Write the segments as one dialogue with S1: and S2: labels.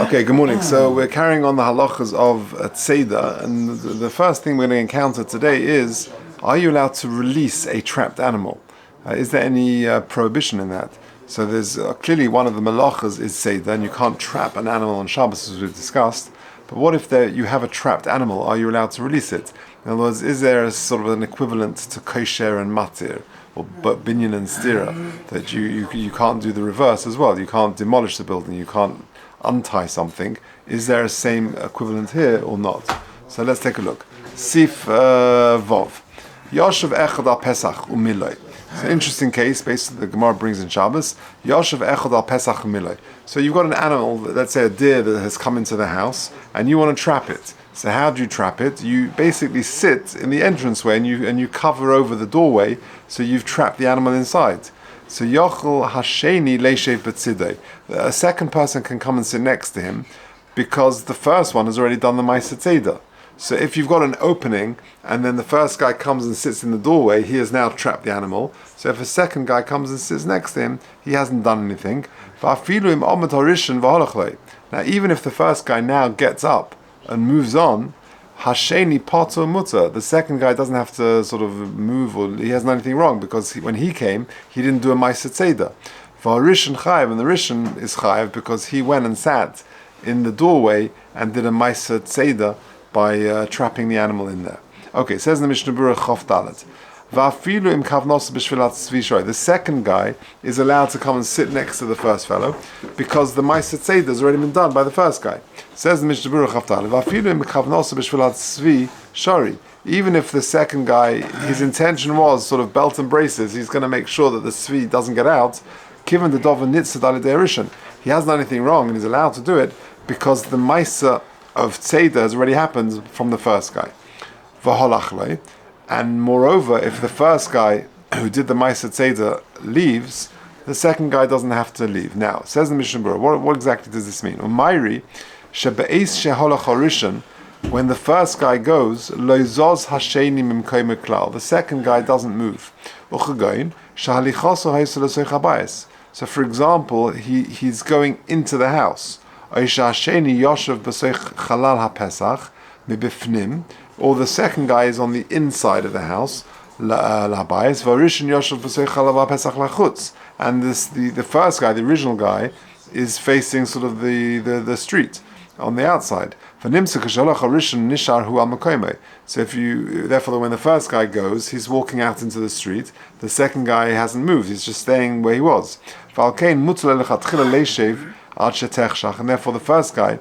S1: Okay, good morning. So we're carrying on the halachas of tzeda, and the first thing we're going to encounter today is: are you allowed to release a trapped animal? Is there any prohibition in that? So there's clearly one of the malachas is tzeda, and you can't trap an animal on Shabbos, as we've discussed. But what if you have a trapped animal? Are you allowed to release it? In other words, is there a sort of an equivalent to kosher and matir, or binyan and stira, that you can't do the reverse as well? You can't demolish the building, you can't untie something. Is there a same equivalent here or not? So let's take a look. Sif Vov. Yoshev echad al Pesach umiloi. It's an interesting case, basically the Gemara brings in Shabbos. Yoshev echad al Pesach umiloi. So you've got an animal, let's say a deer that has come into the house, and you want to trap it. So how do you trap it? You basically sit in the entranceway and you cover over the doorway, so you've trapped the animal inside. So Yochel Hasheni Leishev B'tzidei. A second person can come and sit next to him because the first one has already done the Ma'aser Tzeda. So if you've got an opening and then the first guy comes and sits in the doorway, he has now trapped the animal. So if a second guy comes and sits next to him, he hasn't done anything. Now even if the first guy now gets up and moves on, Hasheni Pato Mutter, the second guy doesn't have to sort of move, or he hasn't done anything wrong, because when he came, he didn't do a Ma'aser Tzeda. V'Rishon Chaim, and the Rishon is Chaim because he went and sat in the doorway and did a Ma'aser Tzeda by trapping the animal in there. Okay, it says in the Mishnah Berurah Chof Dalet, Va'afilu im kavnos b'shvilat tzvi shoy. The second guy is allowed to come and sit next to the first fellow because the Ma'aser Tzeda has already been done by the first guy. It says in the Mishnah Berurah Chof Dalet, Va'afilu im kavnos b'shvilat tzvi shori. Even if the second guy, his intention was sort of belt and braces, he's going to make sure that the tzvi doesn't get out. Given the dover nitzad al rishon, he hasn't done anything wrong and he's allowed to do it because the Ma'aser of Tzeda has already happened from the first guy. V'holachlei. And moreover, if the first guy who did the Ma'aser Tzeda leaves, the second guy doesn't have to leave. Now, says the Mishnah Berurah, what exactly does this mean? Umayri shebe'es sheholach harishon, when the first guy goes, lo zoz hasheni mimkei meklal, the second guy doesn't move. Uchagoin shahalichaso haysel esoich habayis. So, for example, he's going into the house. Oisha hasheni yoshev b'soich chalal hapesach mibifnim. Or the second guy is on the inside of the house, and the first guy, the original guy, is facing sort of the street on the outside. So therefore when the first guy goes, he's walking out into the street, the second guy hasn't moved, he's just staying where he was. And therefore the first guy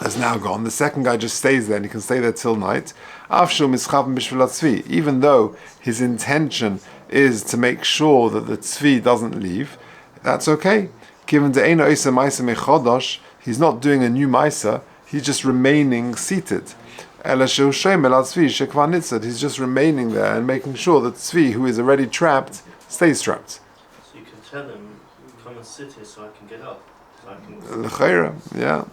S1: has now gone. The second guy just stays there and he can stay there till night. Even though his intention is to make sure that the tzvi doesn't leave, that's okay. Given he's not doing a new ma'aser, he's just remaining seated. He's just remaining there and making sure that tzvi, who is already trapped, stays trapped.
S2: So you can tell him, come and sit here so I can get up.
S1: Yeah.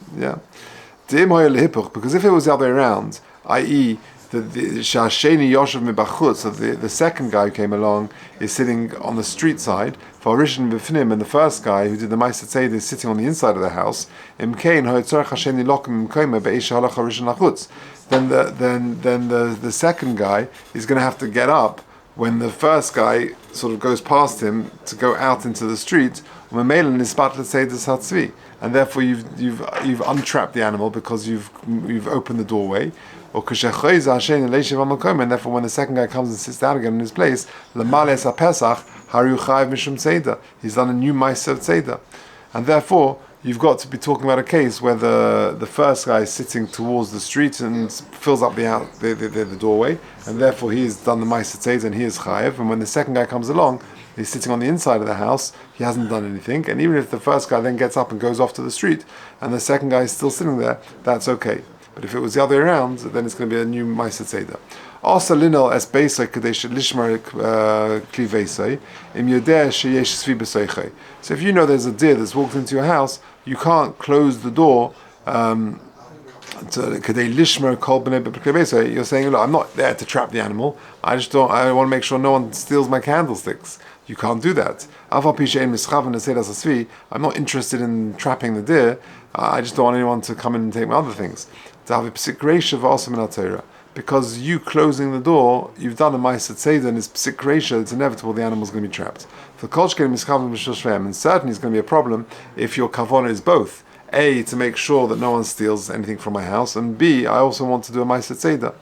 S1: Because if it was the other way around, i.e., the Shasheni Yoshev Mibachut, so the second guy who came along is sitting on the street side, for Rishon B'fnim, and the first guy who did the Ma'aser Tzeda is sitting on the inside of the house, then the second guy is going to have to get up when the first guy sort of goes past him to go out into the street, and therefore you've untrapped the animal because you've opened the doorway. And therefore when the second guy comes and sits down again in his place, he's done a new Ma'aser Tzeda. And therefore you've got to be talking about a case where the first guy is sitting towards the street and fills up the doorway, and therefore he has done the Ma'aser Tzeda and he is chayav. And when the second guy comes along, he's sitting on the inside of the house, he hasn't done anything. And even if the first guy then gets up and goes off to the street, and the second guy is still sitting there, that's okay. But if it was the other way around, then it's going to be a new Ma'aser Tzeda. Also, linol es beisay kadesh lishmar kliveisay im yodeh sheyesh svi b'seichei. So if you know there's a deer that's walked into your house, you can't close the door So you're saying, look, I'm not there to trap the animal. I want to make sure no one steals my candlesticks. You can't do that. I'm not interested in trapping the deer. I just don't want anyone to come in and take my other things. Because you closing the door, you've done a ma'aseh tzeidah, and it's psik reisha, it's inevitable the animal's going to be trapped. And certainly it's going to be a problem if your kavanah is both. A, to make sure that no one steals anything from my house, and B, I also want to do a ma'aseh tzeidah.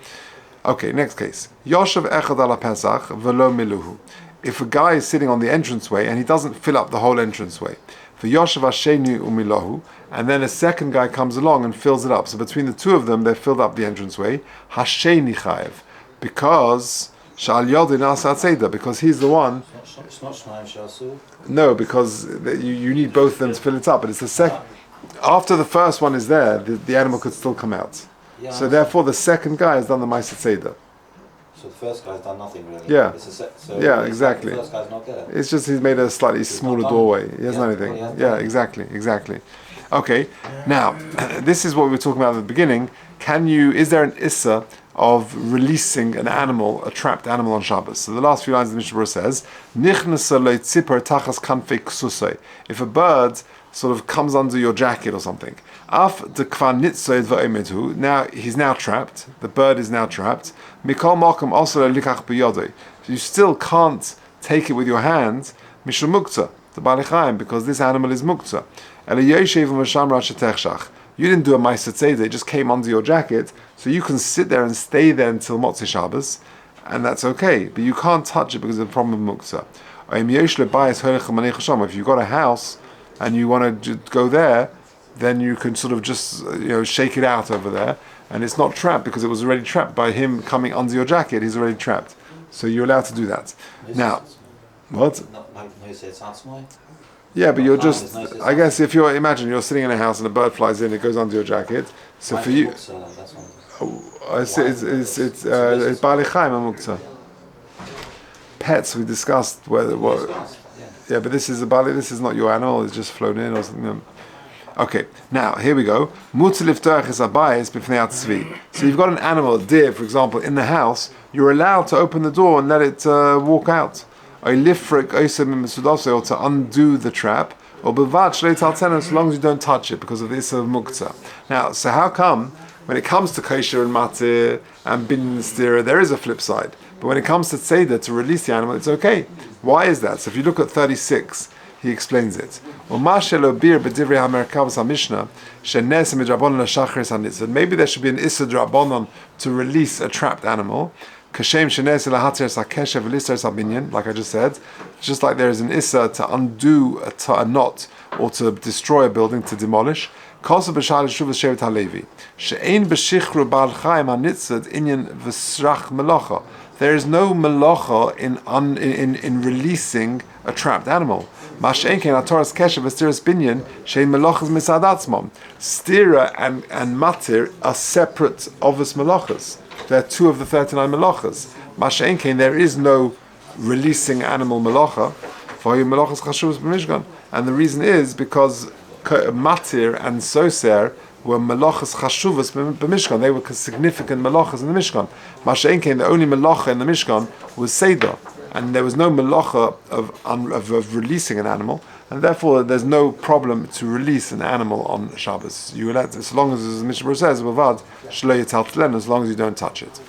S1: Okay, next case. Yoshev echad ala pesach velo miluhu. If a guy is sitting on the entranceway and he doesn't fill up the whole entranceway, for Yoshev hasheni umilahu, and then a second guy comes along and fills it up. So between the two of them, they've filled up the entranceway. Hasheni chayev, because shal yodin asa tzeidah, because he's the one.
S3: It's not shnaim shasu.
S1: No, because you need both of them to fill it up. But it's the second. After the first one is there, the animal could still come out.
S3: Yeah,
S1: so therefore, the second guy has done the ma'aseh tzeidah.
S3: So the first guy's done nothing really.
S1: Yeah.
S3: So
S1: Exactly.
S3: The first guy's not there.
S1: It's just he's made a slightly smaller doorway. He hasn't done anything.
S3: Yeah,
S1: Exactly. Okay. Now, this is what we were talking about at the beginning. Is there an issa of releasing an animal, a trapped animal on Shabbos? So the last few lines of the Mishnah Berurah says, "Nichnasa leitzipar tachas kanfei ksusay." If a bird sort of comes under your jacket or something, af dekvan nitzoid va'omedu. Now he's now trapped. The bird is now trapped. Mikol makom also likach biyodei. You still can't take it with your hand. Mishum muktzah, the Baalei Chaim, because this animal is muktzah. Ela yoshev u'mashamra shetechshach. You didn't do a ma'aseh tzeidah, it just came under your jacket, so you can sit there and stay there until Motzei Shabbos, and that's okay. But you can't touch it because of the problem of muktzah. If you've got a house and you want to go there, then you can sort of just shake it out over there, and it's not trapped because it was already trapped by him coming under your jacket. He's already trapped, so you're allowed to do that. Now, what? Yeah, but you're just. I guess if imagine you're sitting in a house and a bird flies in, it goes under your jacket. So for you, it's Baalei Chaim and muktzah. Pets, we discussed whether what. Yeah, but this is This is not your animal. It's just flown in or something. Okay, now here we go. So you've got an animal, a deer, for example, in the house. You're allowed to open the door and let it walk out. Or to undo the trap. Or as long as you don't touch it because of this muktzah. Now, so how come when it comes to kosher and matir and bin and stira, there is a flip side. But when it comes to tzeidah, to release the animal, it's okay. Why is that? So if you look at 36, he explains it. Maybe there should be an Issa Drabonon to release a trapped animal. Like I just said, just like there is an Issa to undo a knot or to destroy a building, to demolish. There is no melacha in releasing a trapped animal. Stira and matir are separate obvious melachas. They're two of the 39 melachas. There is no releasing animal melacha. And the reason is because matir and soser were melachas chashuvas b'mishkan. They were significant melachas in the Mishkan. The only melacha in the Mishkan was seder, and there was no melacha of releasing an animal, and therefore there's no problem to release an animal on Shabbos. You let, as long as the Mishnah Berurah says, as long as you don't touch it.